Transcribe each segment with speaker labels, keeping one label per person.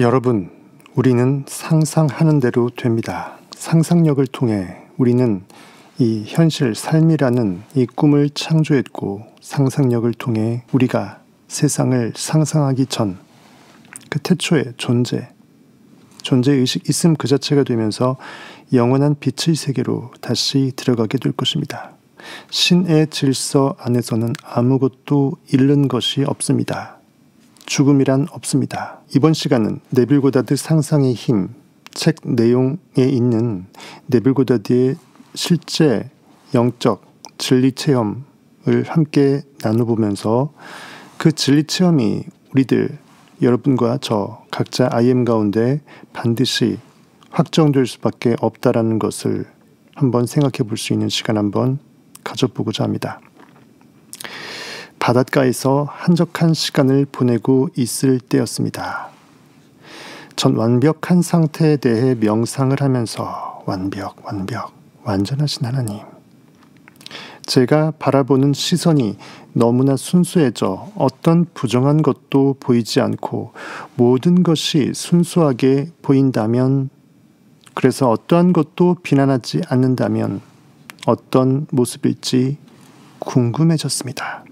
Speaker 1: 여러분, 우리는 상상하는 대로 됩니다. 상상력을 통해 우리는 이 현실, 삶이라는 이 꿈을 창조했고, 상상력을 통해 우리가 세상을 상상하기 전 그 태초의 존재의식 있음 그 자체가 되면서 영원한 빛의 세계로 다시 들어가게 될 것입니다. 신의 질서 안에서는 아무것도 잃는 것이 없습니다. 죽음이란 없습니다. 이번 시간은 네빌 고다드 상상의 힘, 책 내용에 있는 네빌 고다드의 실제 영적 진리 체험을 함께 나눠보면서 그 진리 체험이 우리들, 여러분과 저 각자 IM 가운데 반드시 확정될 수밖에 없다라는 것을 한번 생각해 볼 수 있는 시간 한번 가져보고자 합니다. 바닷가에서 한적한 시간을 보내고 있을 때였습니다. 전 완벽한 상태에 대해 명상을 하면서 완전하신 하나님. 제가 바라보는 시선이 너무나 순수해져 어떤 부정한 것도 보이지 않고 모든 것이 순수하게 보인다면, 그래서 어떠한 것도 비난하지 않는다면 어떤 모습일지 궁금해졌습니다.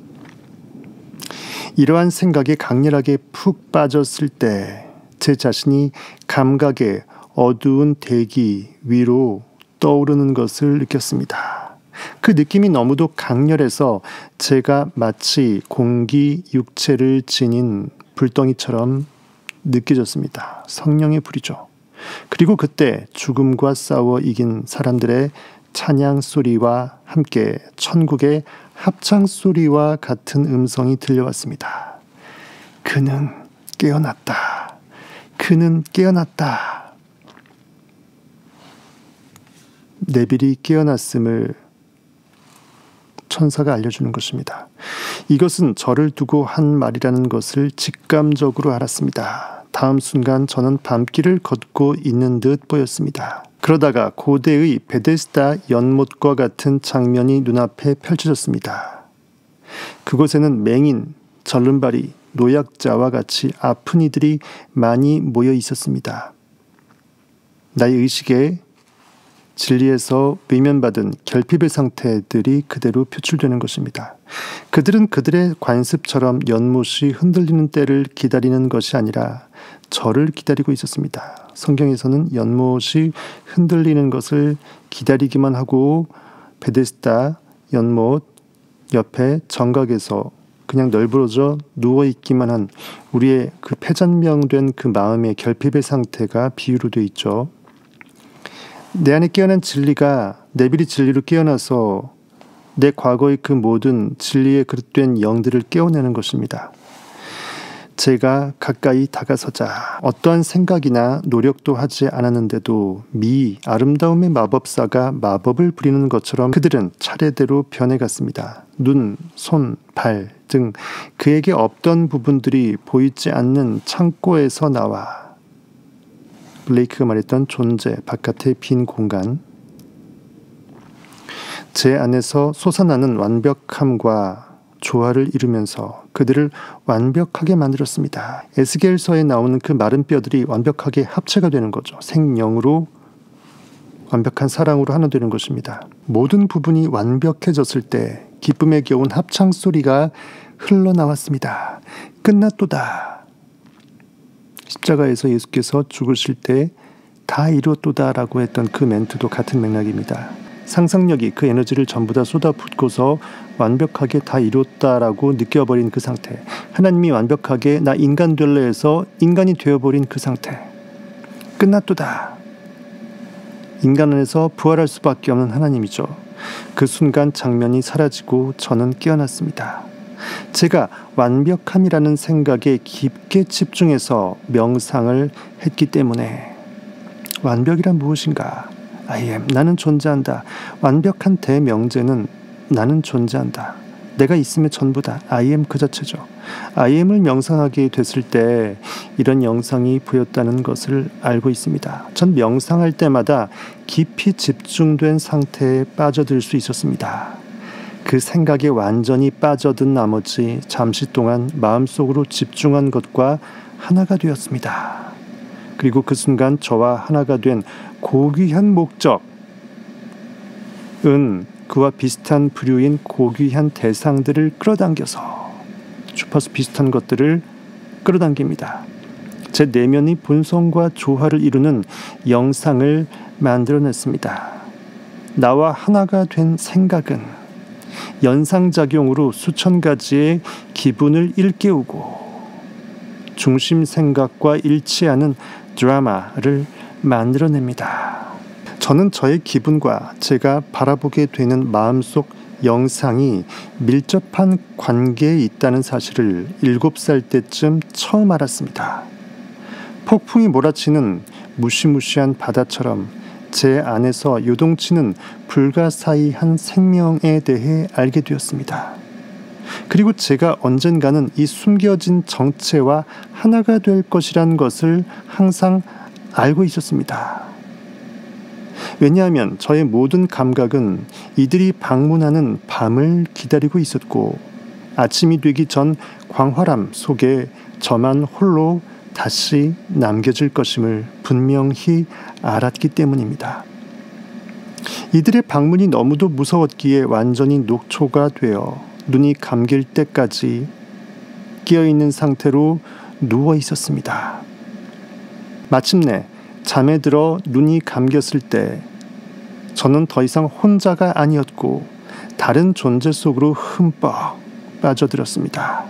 Speaker 1: 이러한 생각에 강렬하게 푹 빠졌을 때 제 자신이 감각의 어두운 대기 위로 떠오르는 것을 느꼈습니다. 그 느낌이 너무도 강렬해서 제가 마치 공기 육체를 지닌 불덩이처럼 느껴졌습니다. 성령의 불이죠. 그리고 그때 죽음과 싸워 이긴 사람들의 찬양 소리와 함께 천국의 합창 소리와 같은 음성이 들려왔습니다. 그는 깨어났다. 그는 깨어났다. 네빌이 깨어났음을 천사가 알려주는 것입니다. 이것은 저를 두고 한 말이라는 것을 직감적으로 알았습니다. 다음 순간 저는 밤길을 걷고 있는 듯 보였습니다. 그러다가 고대의 베데스다 연못과 같은 장면이 눈앞에 펼쳐졌습니다. 그곳에는 맹인, 절름발이, 노약자와 같이 아픈 이들이 많이 모여 있었습니다. 나의 의식에 진리에서 외면받은 결핍의 상태들이 그대로 표출되는 것입니다. 그들은 그들의 관습처럼 연못이 흔들리는 때를 기다리는 것이 아니라 저를 기다리고 있었습니다. 성경에서는 연못이 흔들리는 것을 기다리기만 하고 베데스다 연못 옆에 정각에서 그냥 널브러져 누워있기만 한 우리의 그 폐잔병된 그 마음의 결핍의 상태가 비유로 되어 있죠. 내 안에 깨어난 진리가 네빌이 진리로 깨어나서 내 과거의 그 모든 진리에 그릇된 영들을 깨어내는 것입니다. 제가 가까이 다가서자 어떠한 생각이나 노력도 하지 않았는데도 아름다움의 마법사가 마법을 부리는 것처럼 그들은 차례대로 변해갔습니다. 눈, 손, 발 등 그에게 없던 부분들이 보이지 않는 창고에서 나와 블레이크가 말했던 존재, 바깥의 빈 공간, 제 안에서 솟아나는 완벽함과 조화를 이루면서 그들을 완벽하게 만들었습니다. 에스겔서에 나오는 그 마른 뼈들이 완벽하게 합체가 되는 거죠. 생명으로, 완벽한 사랑으로 하나 되는 것입니다. 모든 부분이 완벽해졌을 때 기쁨에 겨운 합창 소리가 흘러나왔습니다. 끝났도다. 십자가에서 예수께서 죽으실 때 다 이루었도다라고 했던 그 멘트도 같은 맥락입니다. 상상력이 그 에너지를 전부 다 쏟아붓고서 완벽하게 다 이뤘다라고 느껴버린 그 상태, 하나님이 완벽하게 나 인간 될래 해서 인간이 되어버린 그 상태, 끝났도다. 인간 안에서 부활할 수밖에 없는 하나님이죠. 그 순간 장면이 사라지고 저는 깨어났습니다. 제가 완벽함이라는 생각에 깊게 집중해서 명상을 했기 때문에 완벽이란 무엇인가? I am, 나는 존재한다. 완벽한 대명제는 나는 존재한다. 내가 있음의 전부다. I am 그 자체죠. I am을 명상하게 됐을 때 이런 영상이 보였다는 것을 알고 있습니다. 전 명상할 때마다 깊이 집중된 상태에 빠져들 수 있었습니다. 그 생각에 완전히 빠져든 나머지 잠시 동안 마음속으로 집중한 것과 하나가 되었습니다. 그리고 그 순간 저와 하나가 된 고귀한 목적은 그와 비슷한 부류인 고귀한 대상들을 끌어당겨서 주파수 비슷한 것들을 끌어당깁니다. 제 내면의 본성과 조화를 이루는 영상을 만들어냈습니다. 나와 하나가 된 생각은 연상작용으로 수천 가지의 기분을 일깨우고 중심 생각과 일치하는 드라마를 만들어냅니다. 저는 저의 기분과 제가 바라보게 되는 마음속 영상이 밀접한 관계에 있다는 사실을 7살 때쯤 처음 알았습니다. 폭풍이 몰아치는 무시무시한 바다처럼 제 안에서 요동치는 불가사의한 생명에 대해 알게 되었습니다. 그리고 제가 언젠가는 이 숨겨진 정체와 하나가 될 것이란 것을 항상 알고 있었습니다. 왜냐하면 저의 모든 감각은 이들이 방문하는 밤을 기다리고 있었고 아침이 되기 전 광활함 속에 저만 홀로 다시 남겨질 것임을 분명히 알았기 때문입니다. 이들의 방문이 너무도 무서웠기에 완전히 녹초가 되어 눈이 감길 때까지 깨어있는 상태로 누워 있었습니다. 마침내 잠에 들어 눈이 감겼을 때 저는 더 이상 혼자가 아니었고 다른 존재 속으로 흠뻑 빠져들었습니다.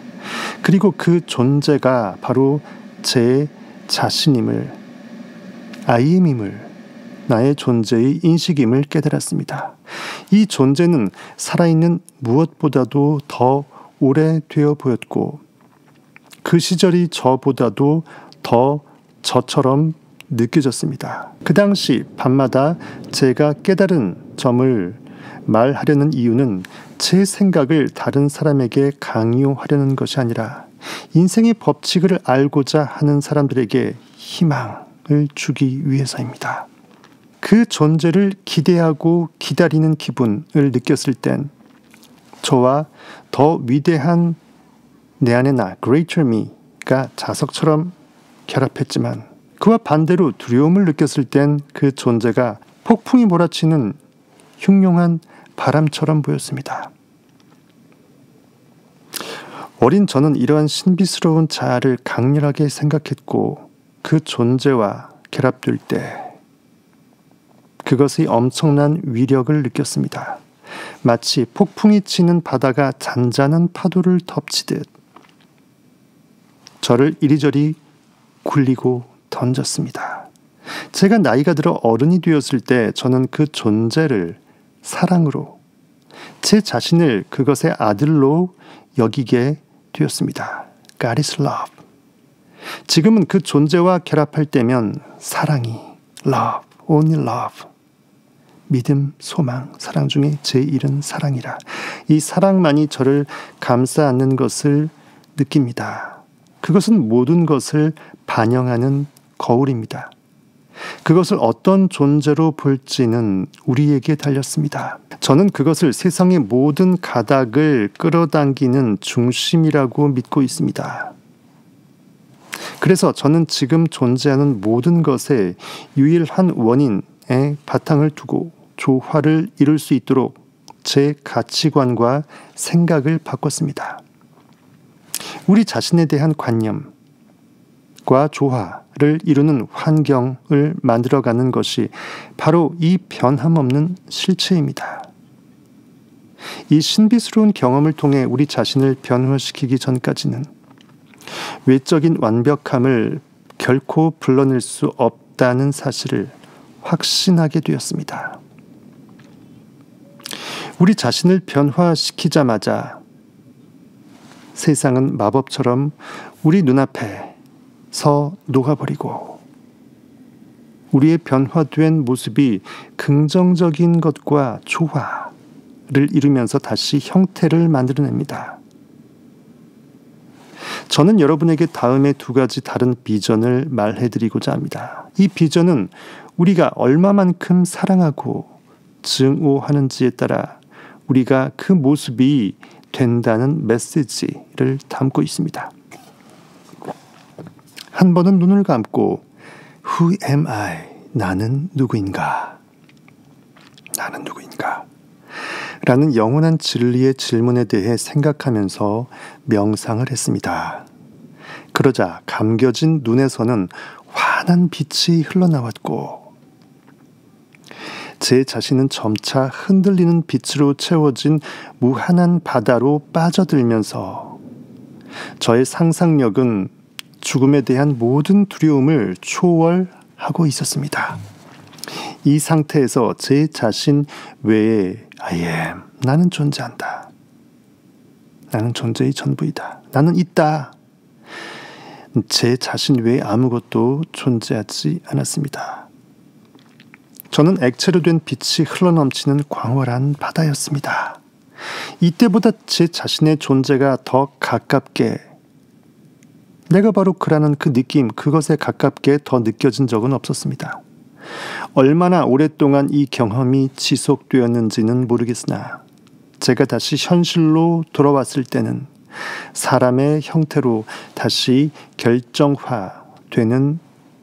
Speaker 1: 그리고 그 존재가 바로 제 자신임을, 아이엠임을, 나의 존재의 인식임을 깨달았습니다. 이 존재는 살아있는 무엇보다도 더 오래되어 보였고 그 시절이 저보다도 더 저처럼 느껴졌습니다. 그 당시 밤마다 제가 깨달은 점을 말하려는 이유는 제 생각을 다른 사람에게 강요하려는 것이 아니라 인생의 법칙을 알고자 하는 사람들에게 희망을 주기 위해서입니다. 그 존재를 기대하고 기다리는 기분을 느꼈을 땐 저와 더 위대한 내 안의 나, Greater Me가 자석처럼 결합했지만 그와 반대로 두려움을 느꼈을 땐 그 존재가 폭풍이 몰아치는 흉흉한 바람처럼 보였습니다. 어린 저는 이러한 신비스러운 자아를 강렬하게 생각했고 그 존재와 결합될 때 그것의 엄청난 위력을 느꼈습니다. 마치 폭풍이 치는 바다가 잔잔한 파도를 덮치듯 저를 이리저리 굴리고 던졌습니다. 제가 나이가 들어 어른이 되었을 때 저는 그 존재를 사랑으로 제 자신을 그것의 아들로 여기게 되었습니다. God is love. 지금은 그 존재와 결합할 때면 사랑이 love, only love. 믿음, 소망, 사랑 중에 제1은 사랑이라. 이 사랑만이 저를 감싸 안는 것을 느낍니다. 그것은 모든 것을 반영하는 거울입니다. 그것을 어떤 존재로 볼지는 우리에게 달렸습니다. 저는 그것을 세상의 모든 가닥을 끌어당기는 중심이라고 믿고 있습니다. 그래서 저는 지금 존재하는 모든 것의 유일한 원인에 바탕을 두고 조화를 이룰 수 있도록 제 가치관과 생각을 바꿨습니다. 우리 자신에 대한 관념과 조화를 이루는 환경을 만들어가는 것이 바로 이 변함없는 실체입니다. 이 신비스러운 경험을 통해 우리 자신을 변화시키기 전까지는 외적인 완벽함을 결코 불러낼 수 없다는 사실을 확신하게 되었습니다. 우리 자신을 변화시키자마자 세상은 마법처럼 우리 눈앞에서 녹아버리고 우리의 변화된 모습이 긍정적인 것과 조화를 이루면서 다시 형태를 만들어냅니다. 저는 여러분에게 다음에 2가지 다른 비전을 말해드리고자 합니다. 이 비전은 우리가 얼마만큼 사랑하고 증오하는지에 따라 우리가 그 모습이 된다는 메시지를 담고 있습니다. 한 번은 눈을 감고 Who am I? 나는 누구인가? 나는 누구인가? 라는 영원한 진리의 질문에 대해 생각하면서 명상을 했습니다. 그러자 감겨진 눈에서는 환한 빛이 흘러나왔고 제 자신은 점차 흔들리는 빛으로 채워진 무한한 바다로 빠져들면서 저의 상상력은 죽음에 대한 모든 두려움을 초월하고 있었습니다. 이 상태에서 제 자신 외에 I am, 나는 존재한다. 나는 존재의 전부이다. 나는 있다. 제 자신 외에 아무것도 존재하지 않았습니다. 저는 액체로 된 빛이 흘러넘치는 광활한 바다였습니다. 이때보다 제 자신의 존재가 더 가깝게, 내가 바로 그라는 그 느낌, 그것에 가깝게 더 느껴진 적은 없었습니다. 얼마나 오랫동안 이 경험이 지속되었는지는 모르겠으나 제가 다시 현실로 돌아왔을 때는 사람의 형태로 다시 결정화되는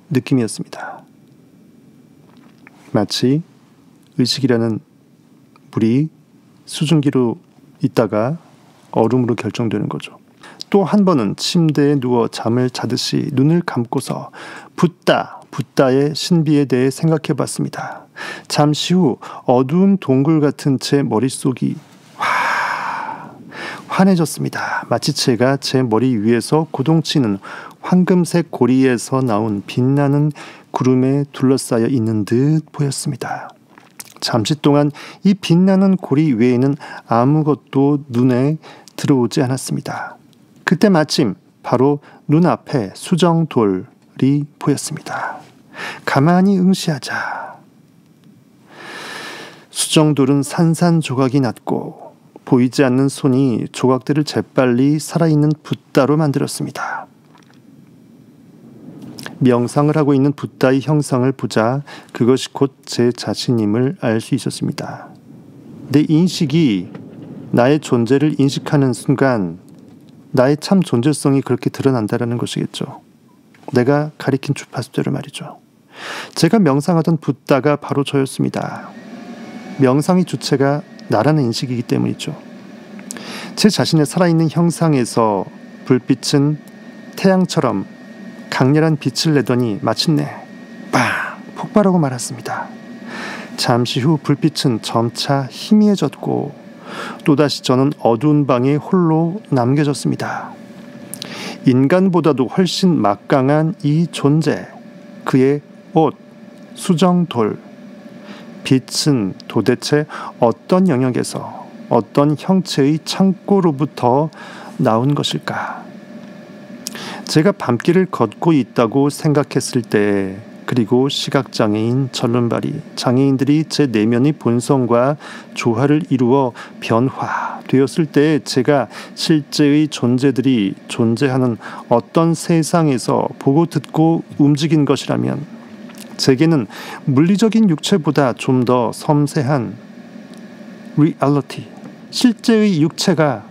Speaker 1: 느낌이었습니다. 마치 의식이라는 물이 수증기로 있다가 얼음으로 결정되는 거죠. 또 한 번은 침대에 누워 잠을 자듯이 눈을 감고서 붓다의 신비에 대해 생각해 봤습니다. 잠시 후 어두운 동굴 같은 제 머릿속이 환해졌습니다. 마치 제가 제 머리 위에서 고동치는 황금색 고리에서 나온 빛나는 구름에 둘러싸여 있는 듯 보였습니다. 잠시 동안 이 빛나는 고리 외에는 아무것도 눈에 들어오지 않았습니다. 그때 마침 바로 눈앞에 수정돌이 보였습니다. 가만히 응시하자. 수정돌은 산산조각이 났고 보이지 않는 손이 조각들을 재빨리 살아있는 붓다로 만들었습니다. 명상을 하고 있는 붓다의 형상을 보자 그것이 곧 제 자신임을 알 수 있었습니다. 내 인식이 나의 존재를 인식하는 순간 나의 참 존재성이 그렇게 드러난다는 것이겠죠. 내가 가리킨 주파수대로 말이죠. 제가 명상하던 붓다가 바로 저였습니다. 명상의 주체가 나라는 인식이기 때문이죠. 제 자신의 살아있는 형상에서 불빛은 태양처럼 강렬한 빛을 내더니 마침내 빵! 폭발하고 말았습니다. 잠시 후 불빛은 점차 희미해졌고 또다시 저는 어두운 방에 홀로 남겨졌습니다. 인간보다도 훨씬 막강한 이 존재, 그의 옷, 수정돌, 빛은 도대체 어떤 영역에서 어떤 형체의 창고로부터 나온 것일까? 제가 밤길을 걷고 있다고 생각했을 때, 그리고 시각장애인, 절름발이, 장애인들이 제 내면의 본성과 조화를 이루어 변화되었을 때 제가 실제의 존재들이 존재하는 어떤 세상에서 보고 듣고 움직인 것이라면 제게는 물리적인 육체보다 좀 더 섬세한 reality, 실제의 육체가,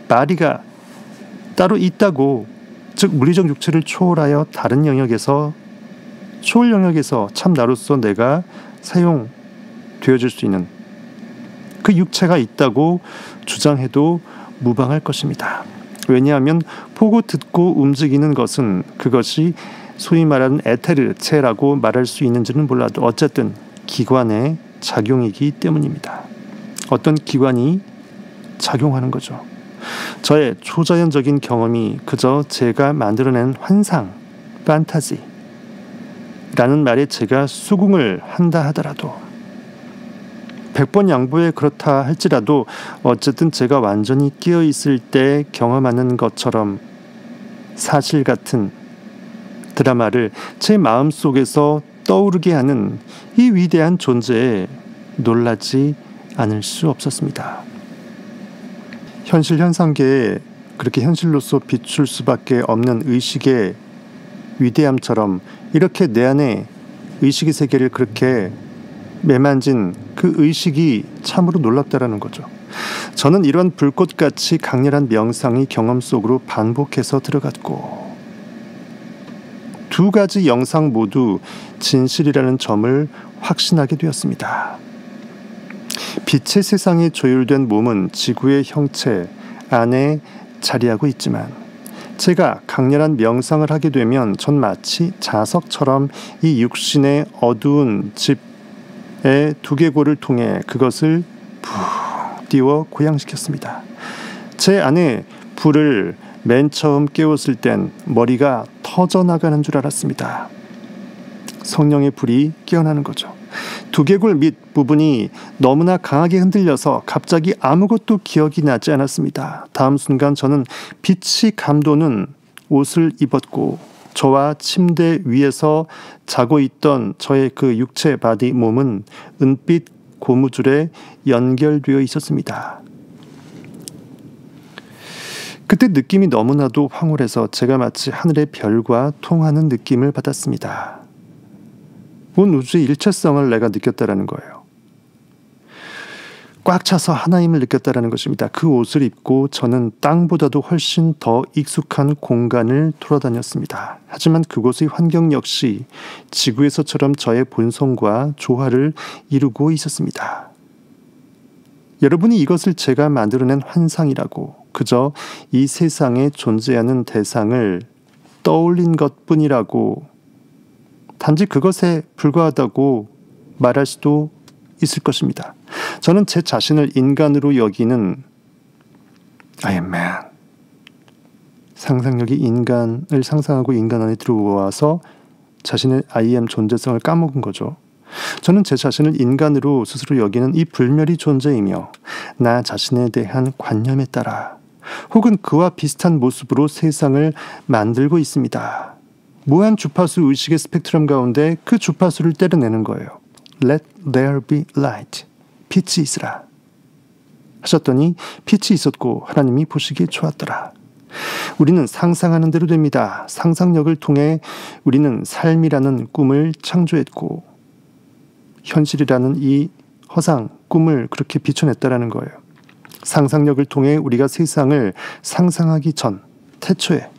Speaker 1: 마리가 따로 있다고, 즉 물리적 육체를 초월하여 다른 영역에서, 초월 영역에서 참 나로서 내가 사용되어질 수 있는 그 육체가 있다고 주장해도 무방할 것입니다. 왜냐하면 보고 듣고 움직이는 것은 그것이 소위 말하는 에테르체라고 말할 수 있는지는 몰라도 어쨌든 기관의 작용이기 때문입니다. 어떤 기관이 작용하는 거죠. 저의 초자연적인 경험이 그저 제가 만들어낸 환상, 판타지 라는 말에 제가 수긍을 한다 하더라도 100번 양보해 그렇다 할지라도 어쨌든 제가 완전히 깨어있을 때 경험하는 것처럼 사실 같은 드라마를 제 마음속에서 떠오르게 하는 이 위대한 존재에 놀라지 않을 수 없었습니다. 현실 현상계에 그렇게 현실로서 비출 수밖에 없는 의식의 위대함처럼 이렇게 내 안에 의식의 세계를 그렇게 매만진 그 의식이 참으로 놀랍다라는 거죠. 저는 이런 불꽃같이 강렬한 명상의 경험 속으로 반복해서 들어갔고 두 가지 영상 모두 진실이라는 점을 확신하게 되었습니다. 빛의 세상에 조율된 몸은 지구의 형체 안에 자리하고 있지만 제가 강렬한 명상을 하게 되면 전 마치 자석처럼 이 육신의 어두운 집의 두개골을 통해 그것을 푹 띄워 고양시켰습니다. 제 안에 불을 맨 처음 깨웠을 땐 머리가 터져나가는 줄 알았습니다. 성령의 불이 깨어나는 거죠. 두개골 밑 부분이 너무나 강하게 흔들려서 갑자기 아무것도 기억이 나지 않았습니다. 다음 순간 저는 빛이 감도는 옷을 입었고 저와 침대 위에서 자고 있던 저의 그 육체 바디 몸은 은빛 고무줄에 연결되어 있었습니다. 그때 느낌이 너무나도 황홀해서 제가 마치 하늘의 별과 통하는 느낌을 받았습니다. 온 우주의 일체성을 내가 느꼈다라는 거예요. 꽉 차서 하나임을 느꼈다라는 것입니다. 그 옷을 입고 저는 땅보다도 훨씬 더 익숙한 공간을 돌아다녔습니다. 하지만 그곳의 환경 역시 지구에서처럼 저의 본성과 조화를 이루고 있었습니다. 여러분이 이것을 제가 만들어낸 환상이라고, 그저 이 세상에 존재하는 대상을 떠올린 것뿐이라고, 단지 그것에 불과하다고 말할 수도 있을 것입니다. 저는 제 자신을 인간으로 여기는 I am man. 상상력이 인간을 상상하고 인간 안에 들어와서 자신의 I am 존재성을 까먹은 거죠. 저는 제 자신을 인간으로 스스로 여기는 이 불멸의 존재이며 나 자신에 대한 관념에 따라 혹은 그와 비슷한 모습으로 세상을 만들고 있습니다. 무한 주파수 의식의 스펙트럼 가운데 그 주파수를 때려내는 거예요. Let there be light. 빛이 있으라. 하셨더니 빛이 있었고 하나님이 보시기에 좋았더라. 우리는 상상하는 대로 됩니다. 상상력을 통해 우리는 삶이라는 꿈을 창조했고 현실이라는 이 허상, 꿈을 그렇게 비춰냈다라는 거예요. 상상력을 통해 우리가 세상을 상상하기 전, 태초에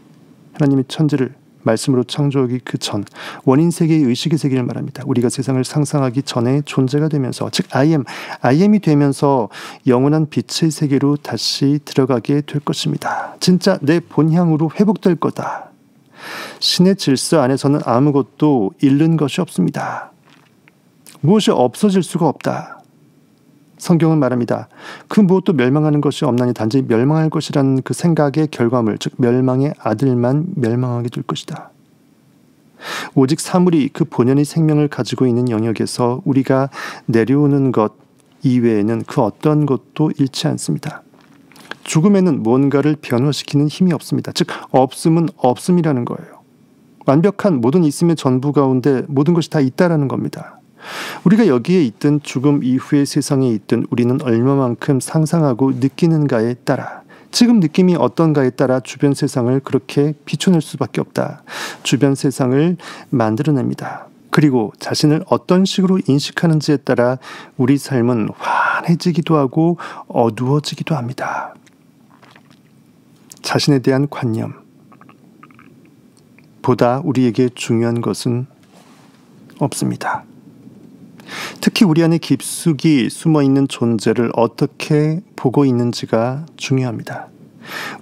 Speaker 1: 하나님이 천지를 말씀으로 창조하기 그 전, 원인 세계의 의식의 세계를 말합니다. 우리가 세상을 상상하기 전에 존재가 되면서, 즉 I am이 되면서 영원한 빛의 세계로 다시 들어가게 될 것입니다. 진짜 내 본향으로 회복될 거다. 신의 질서 안에서는 아무것도 잃는 것이 없습니다. 무엇이 없어질 수가 없다. 성경은 말합니다. 그 무엇도 멸망하는 것이 없나니 단지 멸망할 것이라는 그 생각의 결과물, 즉 멸망의 아들만 멸망하게 될 것이다. 오직 사물이 그 본연의 생명을 가지고 있는 영역에서 우리가 내려오는 것 이외에는 그 어떤 것도 잃지 않습니다. 죽음에는 뭔가를 변화시키는 힘이 없습니다. 즉 없음은 없음이라는 거예요. 완벽한 모든 있음의 전부 가운데 모든 것이 다 있다라는 겁니다. 우리가 여기에 있든 죽음 이후의 세상에 있든 우리는 얼마만큼 상상하고 느끼는가에 따라, 지금 느낌이 어떤가에 따라 주변 세상을 그렇게 비춰낼 수밖에 없다. 주변 세상을 만들어냅니다. 그리고 자신을 어떤 식으로 인식하는지에 따라 우리 삶은 환해지기도 하고 어두워지기도 합니다. 자신에 대한 관념 보다 우리에게 중요한 것은 없습니다. 특히 우리 안에 깊숙이 숨어있는 존재를 어떻게 보고 있는지가 중요합니다.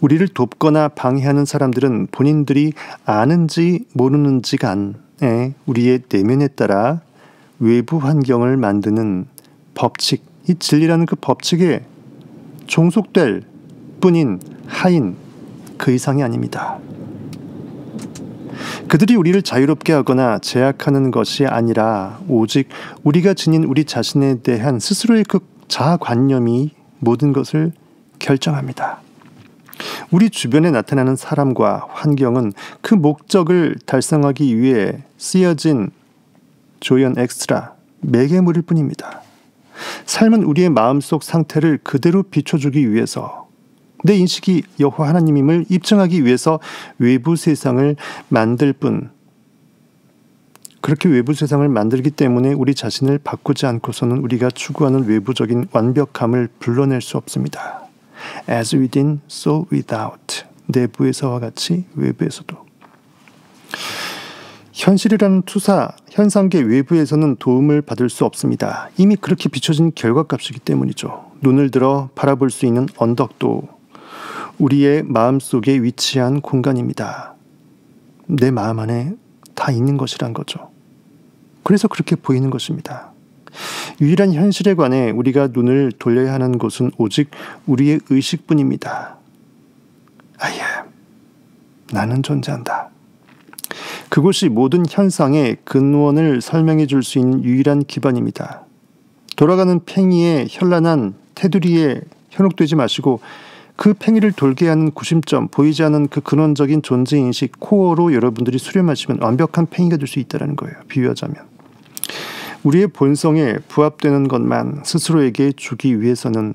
Speaker 1: 우리를 돕거나 방해하는 사람들은 본인들이 아는지 모르는지 간에 우리의 내면에 따라 외부 환경을 만드는 법칙, 이 진리라는 그 법칙에 종속될 뿐인 하인, 그 이상이 아닙니다. 그들이 우리를 자유롭게 하거나 제약하는 것이 아니라 오직 우리가 지닌 우리 자신에 대한 스스로의 그 자아관념이 모든 것을 결정합니다. 우리 주변에 나타나는 사람과 환경은 그 목적을 달성하기 위해 쓰여진 조연 엑스트라, 매개물일 뿐입니다. 삶은 우리의 마음속 상태를 그대로 비춰주기 위해서, 내 인식이 여호와 하나님임을 입증하기 위해서 외부 세상을 만들 뿐, 그렇게 외부 세상을 만들기 때문에 우리 자신을 바꾸지 않고서는 우리가 추구하는 외부적인 완벽함을 불러낼 수 없습니다. As within, so without. 내부에서와 같이 외부에서도. 현실이라는 투사, 현상계 외부에서는 도움을 받을 수 없습니다. 이미 그렇게 비춰진 결과값이기 때문이죠. 눈을 들어 바라볼 수 있는 언덕도 우리의 마음속에 위치한 공간입니다. 내 마음 안에 다 있는 것이란 거죠. 그래서 그렇게 보이는 것입니다. 유일한 현실에 관해 우리가 눈을 돌려야 하는 곳은 오직 우리의 의식뿐입니다. I am. 나는 존재한다. 그곳이 모든 현상의 근원을 설명해 줄 수 있는 유일한 기반입니다. 돌아가는 팽이에 현란한 테두리에 현혹되지 마시고 그 팽이를 돌게 하는 구심점, 보이지 않는 그 근원적인 존재인식, 코어로 여러분들이 수렴하시면 완벽한 팽이가 될 수 있다는 거예요. 비유하자면. 우리의 본성에 부합되는 것만 스스로에게 주기 위해서는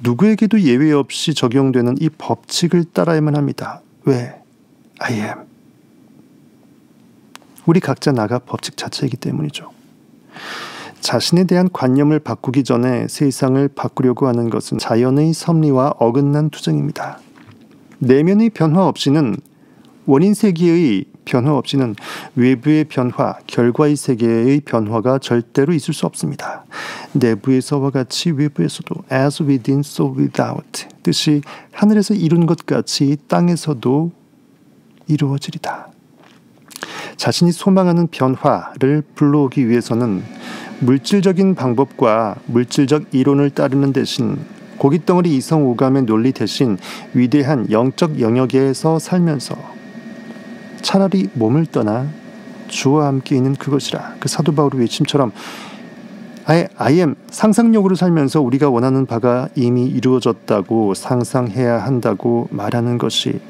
Speaker 1: 누구에게도 예외 없이 적용되는 이 법칙을 따라야만 합니다. 왜? I am. 우리 각자 나가 법칙 자체이기 때문이죠. 자신에 대한 관념을 바꾸기 전에 세상을 바꾸려고 하는 것은 자연의 섭리와 어긋난 투쟁입니다. 내면의 변화 없이는, 원인 세계의 변화 없이는 외부의 변화, 결과의 세계의 변화가 절대로 있을 수 없습니다. 내부에서와 같이 외부에서도 as within so without 뜻이 하늘에서 이룬 것 같이 땅에서도 이루어지리다. 자신이 소망하는 변화를 불러오기 위해서는 물질적인 방법과 물질적 이론을 따르는 대신 고깃덩어리 이성 오감의 논리 대신 위대한 영적 영역에서 살면서 차라리 몸을 떠나 주와 함께 있는 그것이라. 그 사도 바울의 외침처럼 I am 상상력으로 살면서 우리가 원하는 바가 이미 이루어졌다고 상상해야 한다고 말하는 것이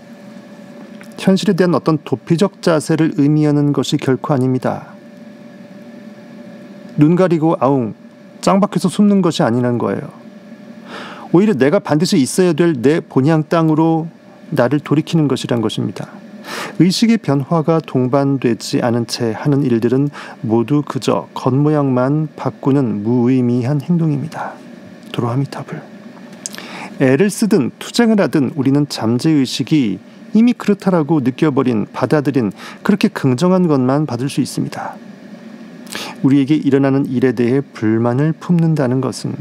Speaker 1: 현실에 대한 어떤 도피적 자세를 의미하는 것이 결코 아닙니다. 눈 가리고 아웅 짱 박혀서 숨는 것이 아니란 거예요. 오히려 내가 반드시 있어야 될 내 본향 땅으로 나를 돌이키는 것이란 것입니다. 의식의 변화가 동반되지 않은 채 하는 일들은 모두 그저 겉모양만 바꾸는 무의미한 행동입니다. 도로아미타불. 애를 쓰든 투쟁을 하든 우리는 잠재의식이 이미 그렇다라고 느껴버린, 받아들인 그렇게 긍정한 것만 받을 수 있습니다. 우리에게 일어나는 일에 대해 불만을 품는다는 것은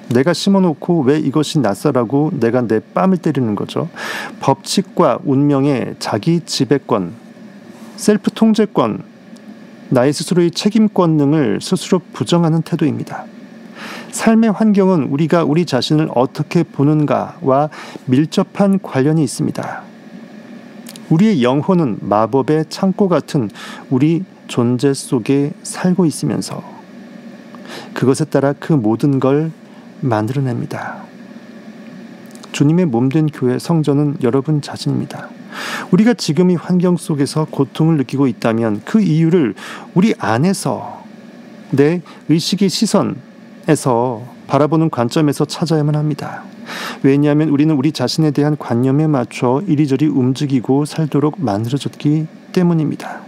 Speaker 1: 내가 심어놓고 왜 이것이 낯설라고 내가 내 뺨을 때리는 거죠. 법칙과 운명의 자기 지배권, 셀프 통제권, 나의 스스로의 책임권 등을 스스로 부정하는 태도입니다. 삶의 환경은 우리가 우리 자신을 어떻게 보는가와 밀접한 관련이 있습니다. 우리의 영혼은 마법의 창고 같은 우리 존재 속에 살고 있으면서 그것에 따라 그 모든 걸 만들어냅니다. 주님의 몸된 교회 성전은 여러분 자신입니다. 우리가 지금 이 환경 속에서 고통을 느끼고 있다면 그 이유를 우리 안에서 내 의식의 시선에서 바라보는 관점에서 찾아야만 합니다. 왜냐하면 우리는 우리 자신에 대한 관념에 맞춰 이리저리 움직이고 살도록 만들어졌기 때문입니다.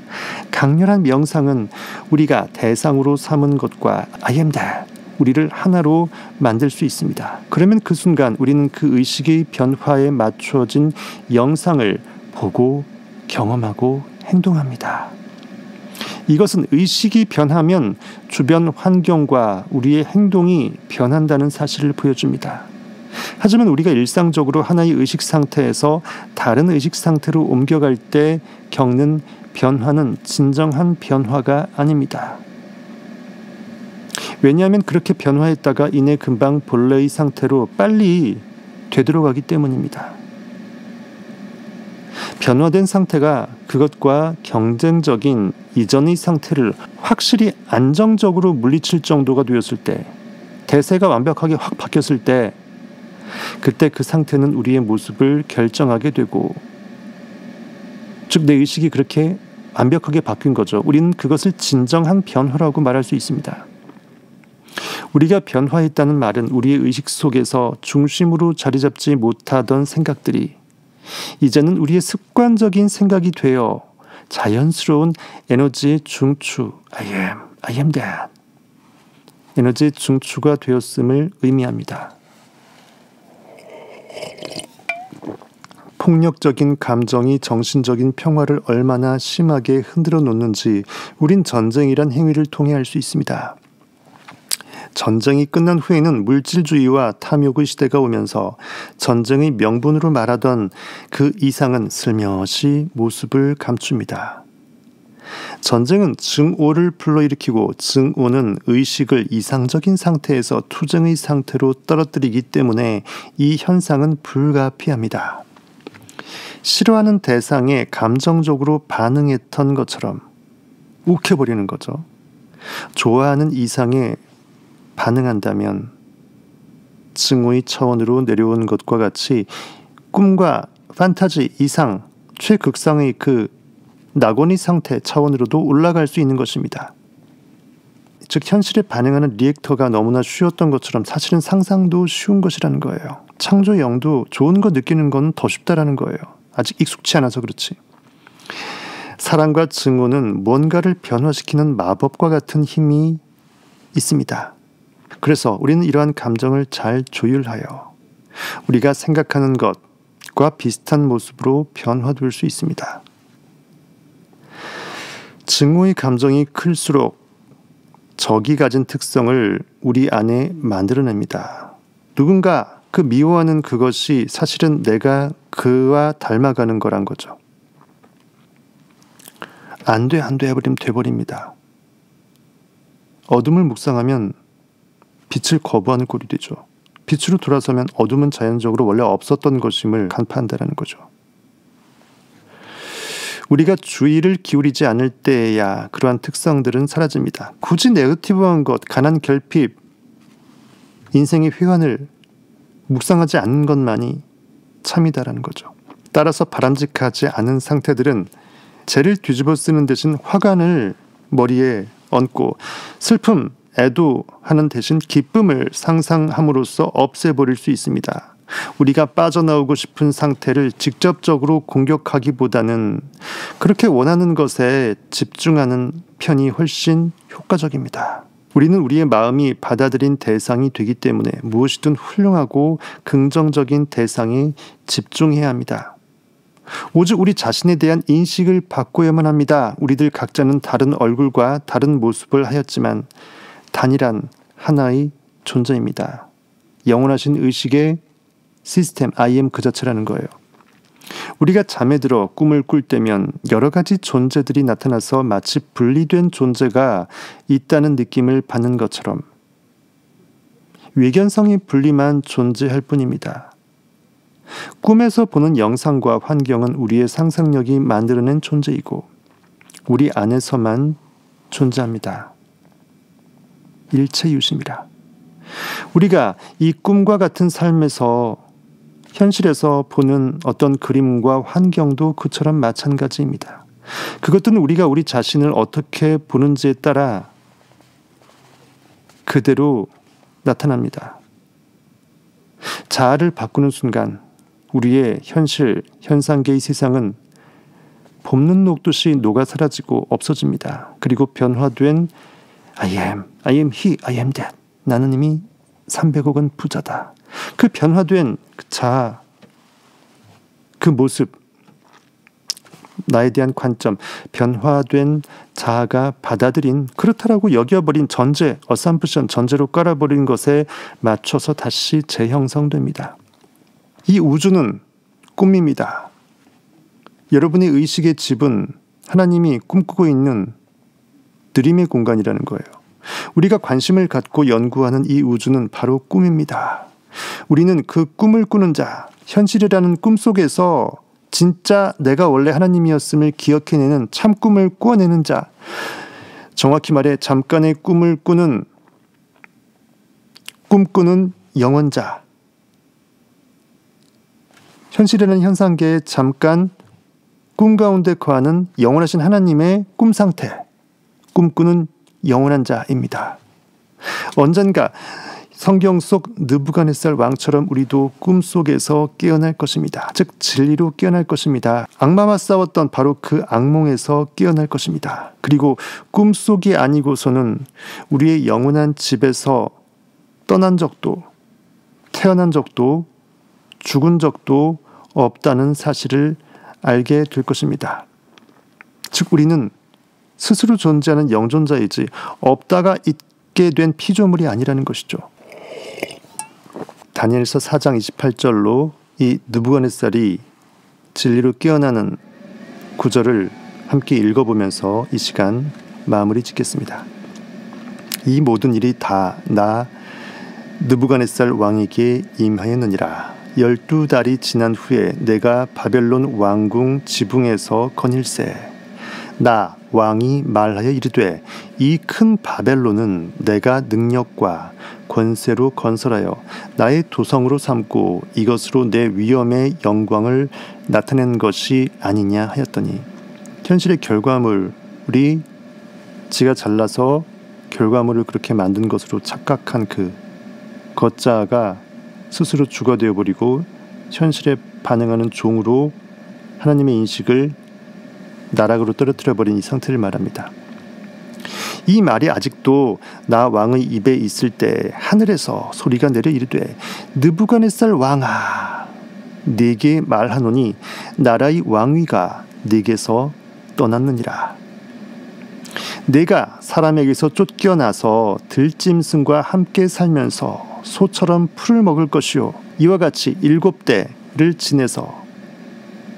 Speaker 1: 강렬한 명상은 우리가 대상으로 삼은 것과 I am that, 우리를 하나로 만들 수 있습니다. 그러면 그 순간 우리는 그 의식의 변화에 맞춰진 영상을 보고 경험하고 행동합니다. 이것은 의식이 변하면 주변 환경과 우리의 행동이 변한다는 사실을 보여줍니다. 하지만 우리가 일상적으로 하나의 의식 상태에서 다른 의식 상태로 옮겨갈 때 겪는 변화는 진정한 변화가 아닙니다. 왜냐하면 그렇게 변화했다가 이내 금방 본래의 상태로 빨리 되돌아가기 때문입니다. 변화된 상태가 그것과 경쟁적인 이전의 상태를 확실히 안정적으로 물리칠 정도가 되었을 때, 대세가 완벽하게 확 바뀌었을 때, 그때 그 상태는 우리의 모습을 결정하게 되고, 즉 내 의식이 그렇게 완벽하게 바뀐 거죠. 우리는 그것을 진정한 변화라고 말할 수 있습니다. 우리가 변화했다는 말은 우리의 의식 속에서 중심으로 자리 잡지 못하던 생각들이 이제는 우리의 습관적인 생각이 되어 자연스러운 에너지의 중추, I am that, 에너지의 중추가 되었음을 의미합니다. 폭력적인 감정이 정신적인 평화를 얼마나 심하게 흔들어 놓는지 우린 전쟁이란 행위를 통해 알 수 있습니다. 전쟁이 끝난 후에는 물질주의와 탐욕의 시대가 오면서 전쟁의 명분으로 말하던 그 이상은 슬며시 모습을 감춥니다. 전쟁은 증오를 불러일으키고 증오는 의식을 이상적인 상태에서 투쟁의 상태로 떨어뜨리기 때문에 이 현상은 불가피합니다. 싫어하는 대상에 감정적으로 반응했던 것처럼 욱해버리는 거죠. 좋아하는 이상에 반응한다면 증오의 차원으로 내려온 것과 같이 꿈과 판타지 이상 최극상의 그 낙원의 상태 차원으로도 올라갈 수 있는 것입니다. 즉 현실에 반응하는 리액터가 너무나 쉬웠던 것처럼 사실은 상상도 쉬운 것이라는 거예요. 창조영도 좋은 거 느끼는 건 더 쉽다라는 거예요. 아직 익숙치 않아서 그렇지. 사랑과 증오는 뭔가를 변화시키는 마법과 같은 힘이 있습니다. 그래서 우리는 이러한 감정을 잘 조율하여 우리가 생각하는 것과 비슷한 모습으로 변화될 수 있습니다. 증오의 감정이 클수록 적이 가진 특성을 우리 안에 만들어냅니다. 누군가 그 미워하는 그것이 사실은 내가 그와 닮아가는 거란 거죠. 안 돼 해버리면 돼버립니다. 어둠을 묵상하면 빛을 거부하는 꼴이 되죠. 빛으로 돌아서면 어둠은 자연적으로 원래 없었던 것임을 간파한다는 거죠. 우리가 주의를 기울이지 않을 때에야 그러한 특성들은 사라집니다. 굳이 네거티브한 것, 가난 결핍, 인생의 회환을 묵상하지 않는 것만이 참이다라는 거죠. 따라서 바람직하지 않은 상태들은 죄를 뒤집어 쓰는 대신 화관을 머리에 얹고 슬픔, 애도하는 대신 기쁨을 상상함으로써 없애버릴 수 있습니다. 우리가 빠져나오고 싶은 상태를 직접적으로 공격하기보다는 그렇게 원하는 것에 집중하는 편이 훨씬 효과적입니다. 우리는 우리의 마음이 받아들인 대상이 되기 때문에 무엇이든 훌륭하고 긍정적인 대상에 집중해야 합니다. 오직 우리 자신에 대한 인식을 바꿔야만 합니다. 우리들 각자는 다른 얼굴과 다른 모습을 하였지만 단일한 하나의 존재입니다. 영원하신 의식의 시스템, I am 그 자체라는 거예요. 우리가 잠에 들어 꿈을 꿀 때면 여러 가지 존재들이 나타나서 마치 분리된 존재가 있다는 느낌을 받는 것처럼 외견성이 분리만 존재할 뿐입니다. 꿈에서 보는 영상과 환경은 우리의 상상력이 만들어낸 존재이고 우리 안에서만 존재합니다. 일체유심이라. 우리가 이 꿈과 같은 삶에서 현실에서 보는 어떤 그림과 환경도 그처럼 마찬가지입니다. 그것들은 우리가 우리 자신을 어떻게 보는지에 따라 그대로 나타납니다. 자아를 바꾸는 순간 우리의 현실, 현상계의 세상은 봄눈 녹듯이 녹아 사라지고 없어집니다. 그리고 변화된 I am he, I am that. 나는 이미 300억 원 부자다. 그 변화된 그 자아, 그 모습, 나에 대한 관점, 변화된 자아가 받아들인 그렇다라고 여겨버린 전제, 어삼프션, 전제로 깔아버린 것에 맞춰서 다시 재형성됩니다. 이 우주는 꿈입니다. 여러분의 의식의 집은 하나님이 꿈꾸고 있는 드림의 공간이라는 거예요. 우리가 관심을 갖고 연구하는 이 우주는 바로 꿈입니다. 우리는 그 꿈을 꾸는 자, 현실이라는 꿈 속에서 진짜 내가 원래 하나님이었음을 기억해내는 참 꿈을 꾸어내는 자, 정확히 말해 잠깐의 꿈을 꿈꾸는 영원자, 현실이라는 현상계에 잠깐 꿈 가운데 거하는 영원하신 하나님의 꿈 상태, 꿈꾸는 영원한 자입니다. 언젠가 성경 속 느부갓네살 왕처럼 우리도 꿈속에서 깨어날 것입니다. 즉 진리로 깨어날 것입니다. 악마와 싸웠던 바로 그 악몽에서 깨어날 것입니다. 그리고 꿈속이 아니고서는 우리의 영원한 집에서 떠난 적도 태어난 적도 죽은 적도 없다는 사실을 알게 될 것입니다. 즉 우리는 스스로 존재하는 영존자이지 없다가 있게 된 피조물이 아니라는 것이죠. 다니엘서 4장 28절로 이 느부갓네살이 진리로 깨어나는 구절을 함께 읽어보면서 이 시간 마무리 짓겠습니다. 이 모든 일이 다 나 느부갓네살 왕에게 임하였느니라. 12달이 지난 후에 내가 바벨론 왕궁 지붕에서 거닐세. 나 왕이 말하여 이르되 이 큰 바벨론은 내가 능력과 권세로 건설하여 나의 도성으로 삼고 이것으로 내 위엄의 영광을 나타낸 것이 아니냐 하였더니, 현실의 결과물이 지가 잘나서 결과물을 그렇게 만든 것으로 착각한 그 걷자가 스스로 주가 되어버리고 현실에 반응하는 종으로 하나님의 인식을 나락으로 떨어뜨려버린 이 상태를 말합니다. 이 말이 아직도 나 왕의 입에 있을 때 하늘에서 소리가 내려 이르되 느부갓네살 왕아, 네게 말하노니 나라의 왕위가 네게서 떠났느니라. 내가 사람에게서 쫓겨나서 들짐승과 함께 살면서 소처럼 풀을 먹을 것이요, 이와 같이 7대를 지내서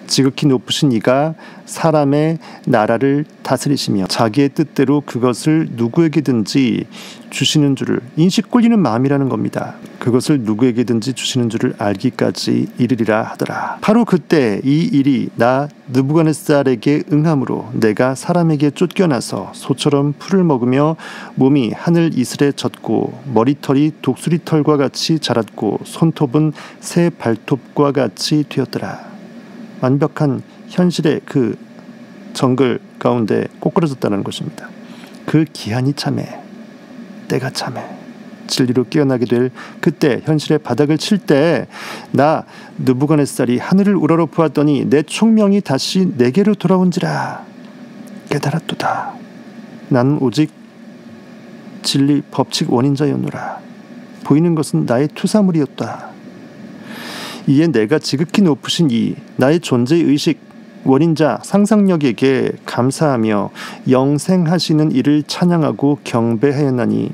Speaker 1: 지극히 높으신 이가 사람의 나라를 다스리시며 자기의 뜻대로 그것을 누구에게든지 주시는 줄을, 인식골리는 마음이라는 겁니다. 그것을 누구에게든지 주시는 줄을 알기까지 이르리라 하더라. 바로 그때 이 일이 나 느부갓네살에게 응함으로 내가 사람에게 쫓겨나서 소처럼 풀을 먹으며 몸이 하늘 이슬에 젖고 머리털이 독수리털과 같이 자랐고 손톱은 새 발톱과 같이 되었더라. 완벽한 현실의 그 정글 가운데 꼬꾸라졌다는 것입니다. 그 기한이 참해, 때가 참해, 진리로 깨어나게 될 그때, 현실의 바닥을 칠 때 나 느부갓네살이 하늘을 우러러 보았더니 내 총명이 다시 내게로 돌아온지라. 깨달았도다. 나는 오직 진리 법칙 원인자였노라. 보이는 것은 나의 투사물이었다. 이에 내가 지극히 높으신 이 나의 존재의 의식 원인자 상상력에게 감사하며 영생하시는 이를 찬양하고 경배하였나니,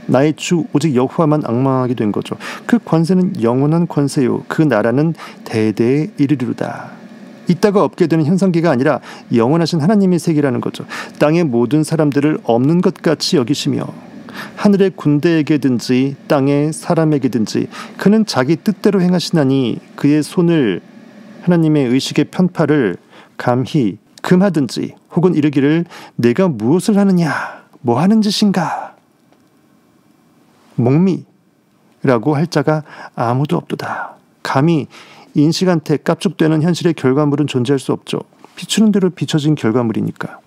Speaker 1: 나의 주 오직 여호와만 앙망하게 된 거죠. 그 권세는 영원한 권세요, 그 나라는 대대에 이르리로다. 있다가 없게 되는 현상계가 아니라 영원하신 하나님의 세계라는 거죠. 땅의 모든 사람들을 없는 것 같이 여기시며 하늘의 군대에게든지 땅의 사람에게든지 그는 자기 뜻대로 행하시나니, 그의 손을 하나님의 의식의 편파를 감히 금하든지 혹은 이르기를 내가 무엇을 하느냐, 뭐 하는 짓인가, 목미라고 할 자가 아무도 없도다. 감히 인식한테 깝죽되는 현실의 결과물은 존재할 수 없죠. 비추는 대로 비춰진 결과물이니까.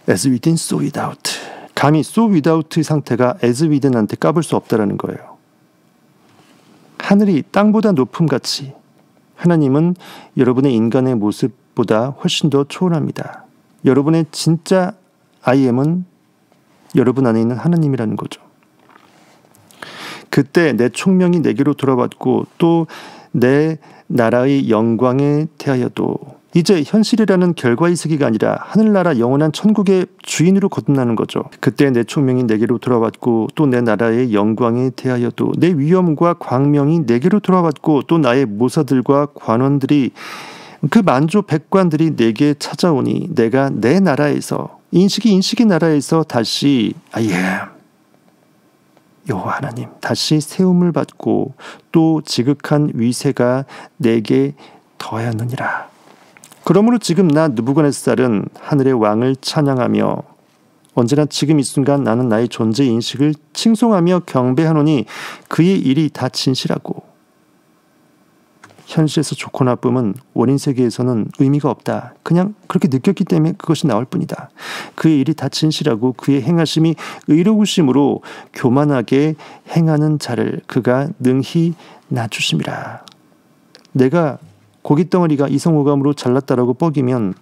Speaker 1: As within, so without. 감히 so without의 상태가 as within한테 까불 수 없다라는 거예요. 하늘이 땅보다 높음같이 하나님은 여러분의 인간의 모습보다 훨씬 더 초월합니다. 여러분의 진짜 I am은 여러분 안에 있는 하나님이라는 거죠. 그때 내 총명이 내게로 돌아왔고 또 내 나라의 영광에 대하여도, 이제 현실이라는 결과의식이 아니라 하늘나라 영원한 천국의 주인으로 거듭나는 거죠. 그때 내 총명이 내게로 돌아왔고 또 내 나라의 영광에 대하여도 내 위엄과 광명이 내게로 돌아왔고 또 나의 모사들과 관원들이, 그 만조 백관들이 내게 찾아오니 내가 내 나라에서, 인식의 나라에서 다시 I am 여호와 하나님, 다시 세움을 받고 또 지극한 위세가 내게 더하였느니라. 그러므로 지금 나 느부갓네살은 하늘의 왕을 찬양하며 언제나 지금 이 순간 나는 나의 존재 인식을 칭송하며 경배하노니 그의 일이 다 진실하고, 현실에서 좋고 나쁨은 원인 세계에서는 의미가 없다. 그냥 그렇게 느꼈기 때문에 그것이 나올 뿐이다. 그의 일이 다 진실하고 그의 행하심이 의로우심으로 교만하게 행하는 자를 그가 능히 낮추심이라. 내가 고깃덩어리가 이성오감으로 잘났다라고 뻐기면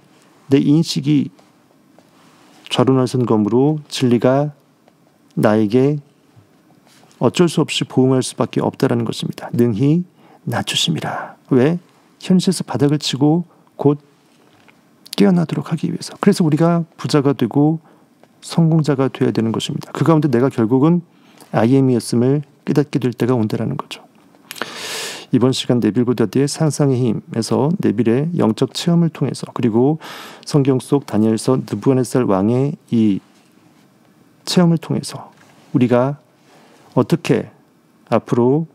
Speaker 1: 내 인식이 좌로나선 검으로 진리가 나에게 어쩔 수 없이 보응할 수밖에 없다라는 것입니다. 능히 낮추심이라. 왜? 현실에서 바닥을 치고 곧 깨어나도록 하기 위해서. 그래서 우리가 부자가 되고 성공자가 되어야 되는 것입니다. 그 가운데 내가 결국은 IM이었음을 깨닫게 될 때가 온다라는 거죠. 이번 시간 네빌 고다드의 상상의 힘에서 네빌의 영적 체험을 통해서, 그리고 성경 속 다니엘서 느부갓네살 왕의 이 체험을 통해서 우리가 어떻게 앞으로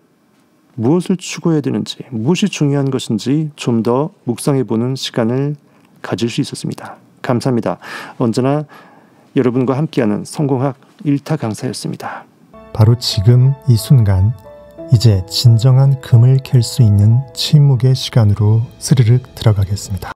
Speaker 1: 무엇을 추구해야 되는지, 무엇이 중요한 것인지 좀 더 묵상해보는 시간을 가질 수 있었습니다. 감사합니다. 언제나 여러분과 함께하는 성공학 1타 강사였습니다.
Speaker 2: 바로 지금 이 순간, 이제 진정한 금을 캘 수 있는 침묵의 시간으로 스르륵 들어가겠습니다.